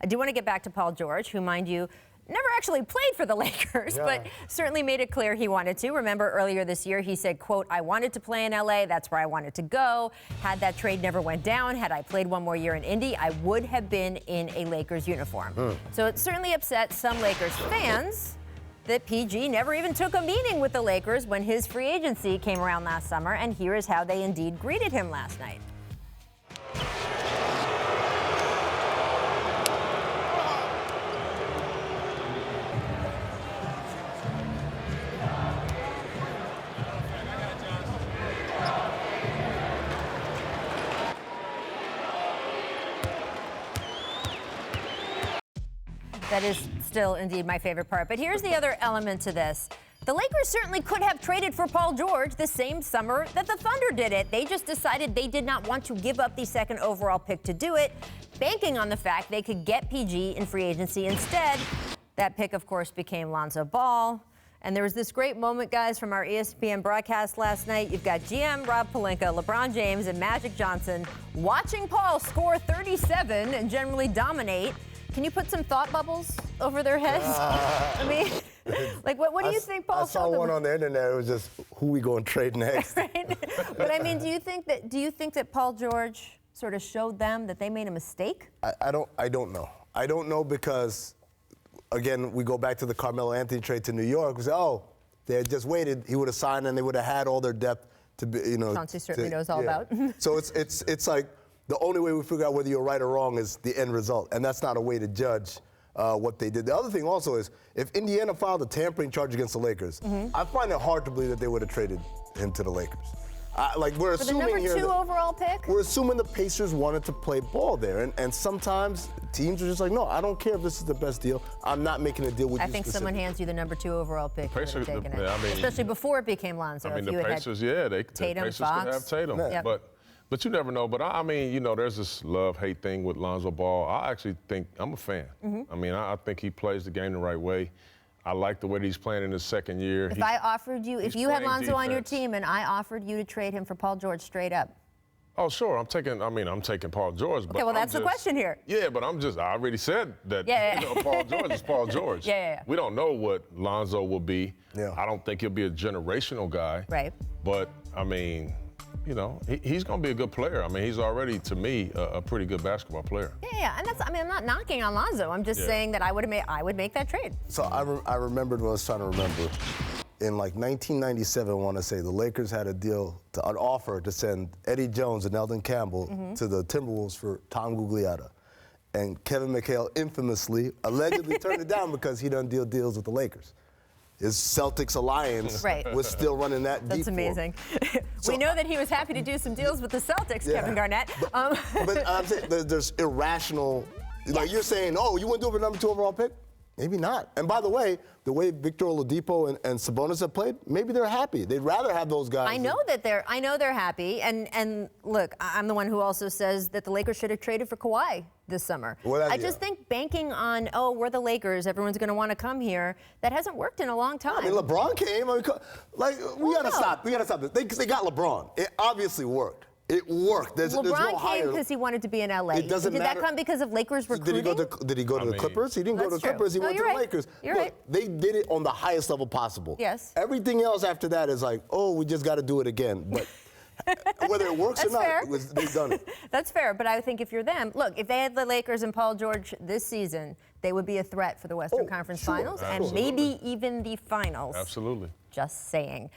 do want to get back to Paul George, who, mind you, never actually played for the Lakers, but certainly made it clear he wanted to. Remember earlier this year, he said, quote, "I wanted to play in LA. That's where I wanted to go. Had that trade never went down, had I played one more year in Indy, I would have been in a Lakers uniform." So it certainly upset some Lakers fans that PG never even took a meeting with the Lakers when his free agency came around last summer, and here is how they indeed greeted him last night. That is still indeed my favorite part. But here's the other element to this. The Lakers certainly could have traded for Paul George the same summer that the Thunder did it. They just decided they did not want to give up the second overall pick to do it, banking on the fact they could get PG in free agency instead. That pick, of course, became Lonzo Ball. And there was this great moment, guys, from our ESPN broadcast last night. You've got GM Rob Pelinka, LeBron James, and Magic Johnson watching Paul score 37 and generally dominate. Can you put some thought bubbles over their heads? I mean, like, what do you think Paul showed them? I saw one on the internet. It was just, who we going to trade next? Right? But I mean, do you think that Paul George sort of showed them that they made a mistake? I don't know. I don't know because, again, we go back to the Carmelo Anthony trade to New York. We say, oh, they had just waited. He would have signed, and they would have had all their depth to be, you know. Chauncey certainly knows all about. So it's like, the only way we figure out whether you're right or wrong is the end result, and that's not a way to judge what they did. The other thing also is, if Indiana filed a tampering charge against the Lakers, I find it hard to believe that they would have traded him to the Lakers. We're For the assuming number here 2 overall pick? We're assuming the Pacers wanted to play ball there, and sometimes teams are just like, no, I don't care if this is the best deal. I'm not making a deal with you. I think someone hands you the number 2 overall pick. Pacers, taken it. Especially before it became Lonzo. I mean, if the Pacers, the Tatum, Pacers Fox. could have Tatum, But you never know. But I mean, you know, there's this love-hate thing with Lonzo Ball. I actually think I'm a fan. I mean, I think he plays the game the right way. I like the way that he's playing in his second year. If I offered you, if you had Lonzo on your team and I offered you to trade him for Paul George straight up. Oh, sure. I'm taking Paul George. But okay, well, that's the question here. Yeah, but I already said that, you know, Paul George is Paul George. We don't know what Lonzo will be. I don't think he'll be a generational guy. Right. But, I mean, you know, he's going to be a good player. I mean, he's already, to me, a pretty good basketball player. And that's, I mean, I'm not knocking on Lonzo. I'm just saying that I would make that trade. So I remembered what I was trying to remember. In like 1997, I want to say, the Lakers had an offer to send Eddie Jones and Eldon Campbell to the Timberwolves for Tom Gugliotta. And Kevin McHale infamously, allegedly turned it down because he doesn't deal deals with the Lakers. His Celtics alliance was still running that deep. That's amazing. We know that he was happy to do some deals with the Celtics, Kevin Garnett. But I'm saying there's irrational, like you're saying, oh, you wouldn't do it for number 2 overall pick? Maybe not. And by the way Victor Oladipo and Sabonis have played, maybe they're happy. They'd rather have those guys. I know they're happy. And look, I'm the one who also says that the Lakers should have traded for Kawhi this summer. I just think banking on, oh, we're the Lakers, everyone's going to want to come here, that hasn't worked in a long time. I mean, LeBron came. I mean, we got to stop. We got to stop this. They got LeBron. It obviously worked. It worked. LeBron came because he wanted to be in LA. It doesn't matter. Did that come because of Lakers recruiting? Did he go to the Clippers? He didn't go to the Clippers. He went to the Lakers. You're right. They did it on the highest level possible. Yes. Everything else after that is like, oh, we just got to do it again. But whether it works or not, they've done it. That's fair. But I think if you're them, look, if they had the Lakers and Paul George this season, they would be a threat for the Western Conference Finals and maybe even the finals. Absolutely. Just saying.